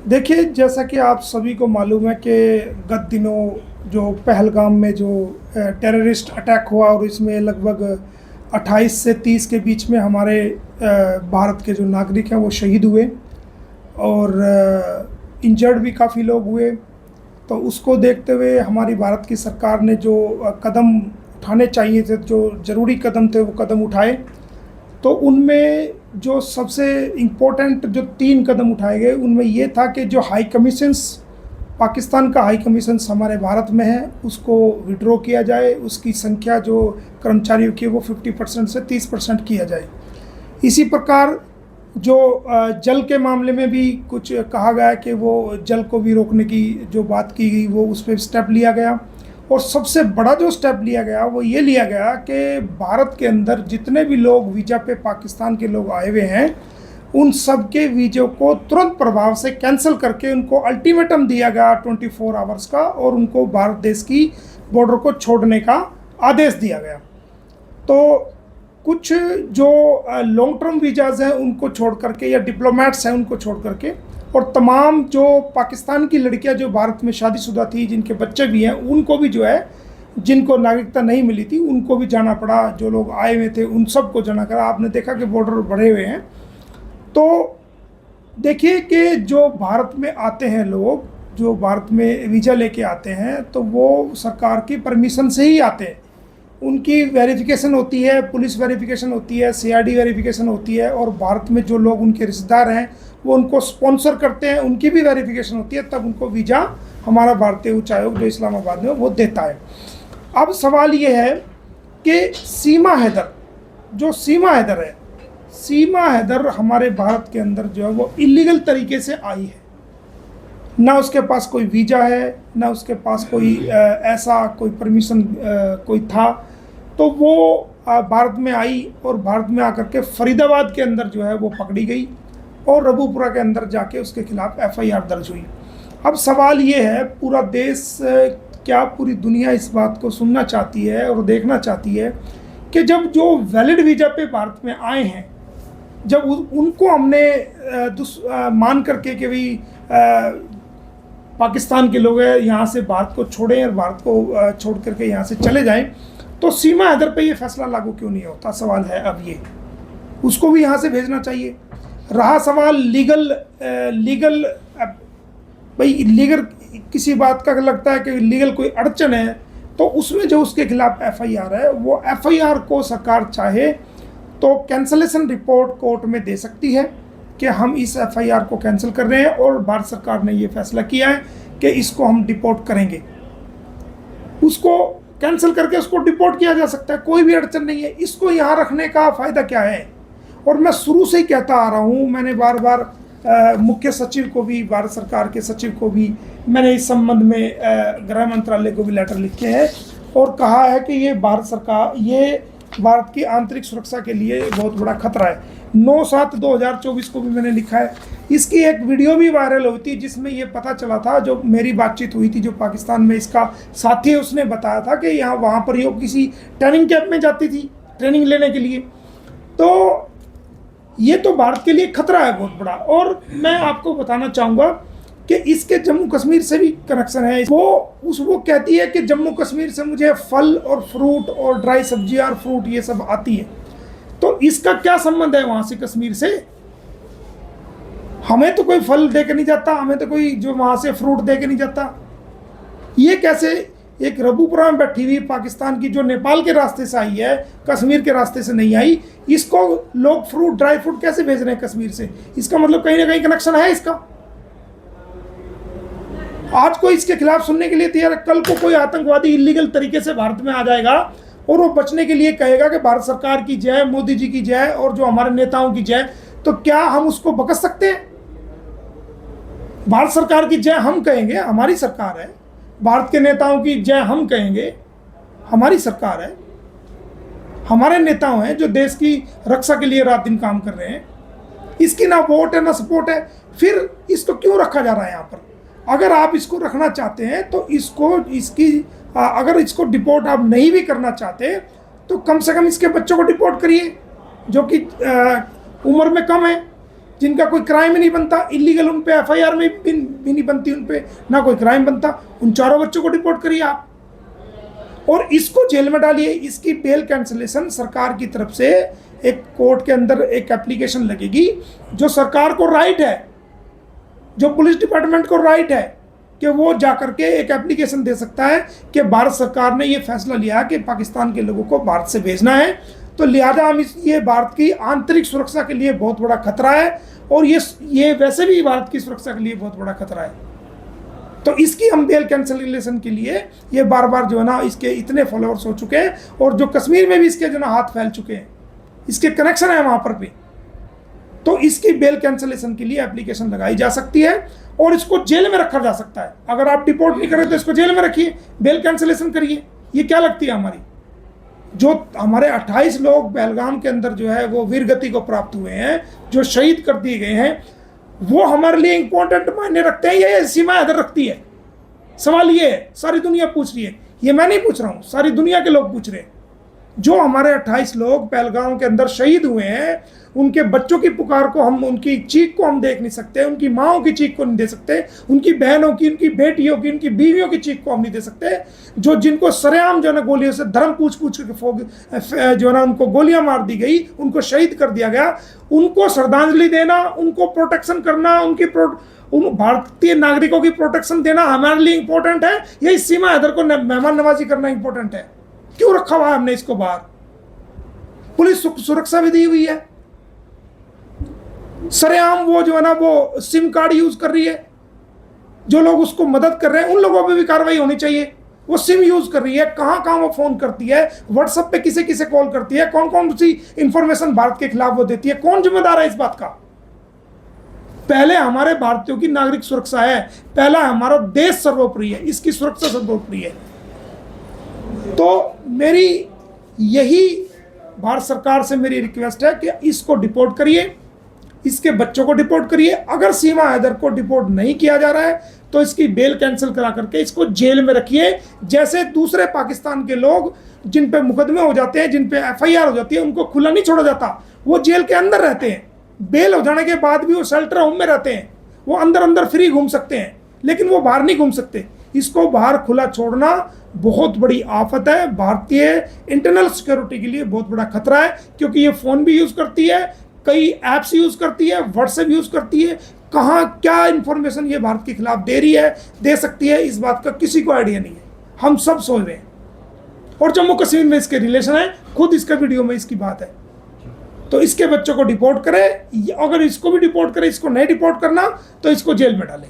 देखिए, जैसा कि आप सभी को मालूम है कि गत दिनों जो पहलगाम में जो टेररिस्ट अटैक हुआ और इसमें लगभग 28 से 30 के बीच में हमारे भारत के जो नागरिक हैं वो शहीद हुए और इंजर्ड भी काफ़ी लोग हुए। तो उसको देखते हुए हमारी भारत की सरकार ने जो कदम उठाने चाहिए थे, जो ज़रूरी कदम थे, वो कदम उठाए। तो उनमें जो सबसे इम्पोर्टेंट जो 3 कदम उठाए गए उनमें ये था कि जो हाई कमीशंस, पाकिस्तान का हाई कमीशंस हमारे भारत में है, उसको विड्रॉ किया जाए। उसकी संख्या जो कर्मचारियों की वो 50% से 30% किया जाए। इसी प्रकार जो जल के मामले में भी कुछ कहा गया कि वो जल को भी रोकने की जो बात की गई वो उस पर स्टेप लिया गया। और सबसे बड़ा जो स्टेप लिया गया वो ये लिया गया कि भारत के अंदर जितने भी लोग वीज़ा पे पाकिस्तान के लोग आए हुए हैं उन सब के वीज़ों को तुरंत प्रभाव से कैंसिल करके उनको अल्टीमेटम दिया गया 24 आवर्स का, और उनको भारत देश की बॉर्डर को छोड़ने का आदेश दिया गया। तो कुछ जो लॉन्ग टर्म वीज़ाज़ हैं उनको छोड़ करके, या डिप्लोमेट्स हैं उनको छोड़ करके, और तमाम जो पाकिस्तान की लड़कियां जो भारत में शादीशुदा थी, जिनके बच्चे भी हैं, उनको भी जो है, जिनको नागरिकता नहीं मिली थी उनको भी जाना पड़ा। जो लोग आए हुए थे उन सबको जाना पड़ा। आपने देखा कि बॉर्डर बढ़े हुए हैं। तो देखिए कि जो भारत में आते हैं लोग, जो भारत में वीज़ा लेके आते हैं, तो वो सरकार की परमिशन से ही आते हैं। उनकी वेरिफिकेशन होती है, पुलिस वेरिफिकेशन होती है, सीआईडी वेरिफिकेशन होती है, और भारत में जो लोग उनके रिश्तेदार हैं वो उनको स्पॉन्सर करते हैं, उनकी भी वेरिफिकेशन होती है, तब उनको वीज़ा हमारा भारतीय उच्चायोग जो इस्लामाबाद में वो देता है। अब सवाल ये है कि सीमा हैदर, जो सीमा हैदर है, सीमा हैदर हमारे भारत के अंदर जो है वो इलीगल तरीके से आई है। ना उसके पास कोई वीज़ा है, ना उसके पास कोई ऐसा कोई परमिशन कोई था। तो वो भारत में आई और भारत में आकर के फरीदाबाद के अंदर जो है वो पकड़ी गई और रबूपुरा के अंदर जाके उसके खिलाफ एफआईआर दर्ज हुई। अब सवाल ये है, पूरा देश क्या पूरी दुनिया इस बात को सुनना चाहती है और देखना चाहती है कि जब जो वैलिड वीज़ा पे भारत में आए हैं, जब उनको हमने मान करके कि भाई पाकिस्तान के लोग हैं, यहाँ से भारत को छोड़ें और भारत को छोड़ करके यहाँ से चले जाएं, तो सीमा हैदर पे ये फैसला लागू क्यों नहीं होता? सवाल है अब ये, उसको भी यहाँ से भेजना चाहिए। रहा सवाल लीगल भाई लीगल किसी बात का लगता है कि लीगल कोई अड़चन है, तो उसमें जो उसके खिलाफ एफआईआर है, वो एफआईआर को सरकार चाहे तो कैंसलेशन रिपोर्ट कोर्ट में दे सकती है कि हम इस एफआईआर को कैंसिल कर रहे हैं और भारत सरकार ने ये फैसला किया है कि इसको हम डिपोर्ट करेंगे। उसको कैंसिल करके उसको डिपोर्ट किया जा सकता है, कोई भी अड़चन नहीं है। इसको यहाँ रखने का फ़ायदा क्या है? और मैं शुरू से ही कहता आ रहा हूँ, मैंने बार बार मुख्य सचिव को भी, भारत सरकार के सचिव को भी मैंने इस संबंध में गृह मंत्रालय को भी लेटर लिखे हैं और कहा है कि ये भारत सरकार, ये भारत की आंतरिक सुरक्षा के लिए बहुत बड़ा खतरा है। 9/7/2024 को भी मैंने लिखा है। इसकी एक वीडियो भी वायरल हुई थी जिसमें ये पता चला था, जो मेरी बातचीत हुई थी जो पाकिस्तान में इसका साथी है, उसने बताया था कि यहाँ वहाँ पर ये किसी ट्रेनिंग कैंप में जाती थी ट्रेनिंग लेने के लिए। तो ये तो भारत के लिए खतरा है बहुत बड़ा। और मैं आपको बताना चाहूँगा कि इसके जम्मू कश्मीर से भी कनेक्शन है। वो कहती है कि जम्मू कश्मीर से मुझे फल और फ्रूट और ड्राई सब्जियाँ और फ्रूट ये सब आती है, तो इसका क्या संबंध है वहाँ से कश्मीर से? हमें तो कोई फल दे के नहीं जाता, हमें तो कोई जो वहाँ से फ्रूट दे के नहीं जाता। ये कैसे एक रबूपुरा में बैठी हुई पाकिस्तान की जो नेपाल के रास्ते से आई है, कश्मीर के रास्ते से नहीं आई, इसको लोग फ्रूट ड्राई फ्रूट कैसे भेज रहे हैं कश्मीर से? इसका मतलब कहीं ना कहीं कनेक्शन है इसका। आज कोई इसके खिलाफ सुनने के लिए तैयार है। कल को कोई आतंकवादी इलीगल तरीके से भारत में आ जाएगा और वो बचने के लिए कहेगा कि भारत सरकार की जय, मोदी जी की जय और जो हमारे नेताओं की जय, तो क्या हम उसको बकस सकते हैं? भारत सरकार की जय हम कहेंगे, हमारी सरकार है। भारत के नेताओं की जय हम कहेंगे, हमारी सरकार है। हमारे नेताओं हैं जो देश की रक्षा के लिए रात दिन काम कर रहे हैं। इसकी ना वोट है ना सपोर्ट है, फिर इसको क्यों रखा जा रहा है यहाँ पर? अगर आप इसको रखना चाहते हैं तो अगर इसको डिपोर्ट आप नहीं भी करना चाहते तो कम से कम इसके बच्चों को डिपोर्ट करिए जो कि उम्र में कम है। जिनका कोई क्राइम ही नहीं बनता, इलीगल, उन पे एफआईआर में भी नहीं बनती, उन पे ना कोई क्राइम बनता, उन चारों बच्चों को डिपोर्ट करिए आप और इसको जेल में डालिए। इसकी बेल कैंसलेशन सरकार की तरफ से एक कोर्ट के अंदर एक एप्लीकेशन लगेगी, जो सरकार को राइट है, जो पुलिस डिपार्टमेंट को राइट है कि वो जाकर के एक एप्लीकेशन दे सकता है कि भारत सरकार ने ये फैसला लिया कि पाकिस्तान के लोगों को भारत से भेजना है, तो लिहाजा हम ये भारत की आंतरिक सुरक्षा के लिए बहुत बड़ा खतरा है और ये वैसे भी भारत की सुरक्षा के लिए बहुत बड़ा खतरा है। तो इसकी हम बेल कैंसलेशन के लिए ये बार बार जो है ना, इसके इतने फॉलोअर्स हो चुके हैं और जो कश्मीर में भी इसके जो ना हाथ फैल चुके हैं, इसके कनेक्शन है वहाँ पर भी, तो इसकी बेल कैंसलेशन के लिए एप्लीकेशन लगाई जा सकती है और इसको जेल में रखा जा सकता है। अगर आप डिपोर्ट नहीं करें तो इसको जेल में रखिए, बेल कैंसलेशन करिए। ये क्या लगती है हमारी, जो हमारे 28 लोग पहलगाम के अंदर जो है वो वीरगति को प्राप्त हुए हैं, जो शहीद कर दिए गए हैं, वो हमारे लिए इंपॉर्टेंट मायने रखते हैं या ये सीमा हैदर रखती है? सवाल ये है, सारी दुनिया पूछ रही है, ये मैं नहीं पूछ रहा हूँ, सारी दुनिया के लोग पूछ रहे हैं। जो हमारे 28 लोग पहलगाम के अंदर शहीद हुए हैं, उनके बच्चों की पुकार को हम, उनकी चीख को हम देख नहीं सकते, उनकी माओं की चीख को नहीं दे सकते, उनकी बहनों की, उनकी बेटियों की, उनकी बीवियों की चीख को हम नहीं दे सकते, जो जिनको सरेआम जो है ना गोलियों से धर्म पूछ के जो है ना उनको गोलियां मार दी गई, उनको शहीद कर दिया गया, उनको श्रद्धांजलि देना, उनको प्रोटेक्शन करना, उन भारतीय नागरिकों की प्रोटेक्शन देना हमारे लिए इंपॉर्टेंट है या इस सीमा हैदर को मेहमान नवाजी करना इंपॉर्टेंट है? क्यों रखा हुआ है हमने इसको बाहर? पुलिस सुरक्षा भी दी हुई है, सरेआम वो जो है ना वो सिम कार्ड यूज कर रही है, जो लोग उसको मदद कर रहे हैं उन लोगों पे भी कार्रवाई होनी चाहिए। वो सिम यूज कर रही है, कहां कहां वो फोन करती है, व्हाट्सएप पे किसे किसे कॉल करती है, कौन कौन सी इंफॉर्मेशन भारत के खिलाफ वो देती है, कौन जिम्मेदार है इस बात का? पहले हमारे भारतीयों की नागरिक सुरक्षा है, पहला हमारा देश सर्वोपरि है, इसकी सुरक्षा सर्वोपरि है। तो मेरी यही भारत सरकार से मेरी रिक्वेस्ट है कि इसको डिपोर्ट करिए, इसके बच्चों को डिपोर्ट करिए। अगर सीमा हैदर को डिपोर्ट नहीं किया जा रहा है तो इसकी बेल कैंसिल करा करके इसको जेल में रखिए, जैसे दूसरे पाकिस्तान के लोग जिन पे मुकदमे हो जाते हैं, जिन पे एफआईआर हो जाती है, उनको खुला नहीं छोड़ा जाता, वो जेल के अंदर रहते हैं, बेल हो जाने के बाद भी वो शेल्टर होम में रहते हैं, वो अंदर अंदर फ्री घूम सकते हैं, लेकिन वो बाहर नहीं घूम सकते। इसको बाहर खुला छोड़ना बहुत बड़ी आफत है, भारतीय इंटरनल सिक्योरिटी के लिए बहुत बड़ा खतरा है, क्योंकि ये फ़ोन भी यूज़ करती है, कई ऐप्स यूज़ करती है, व्हाट्सएप यूज़ करती है, कहाँ क्या इन्फॉर्मेशन ये भारत के खिलाफ दे रही है, दे सकती है, इस बात का किसी को आइडिया नहीं है। हम सब सोच रहे हैं और जम्मू कश्मीर में इसके रिलेशन है, खुद इसका वीडियो में इसकी बात है। तो इसके बच्चों को डिपोर्ट करें, अगर इसको भी डिपोर्ट करें, इसको नहीं डिपोर्ट करना तो इसको जेल में डालें।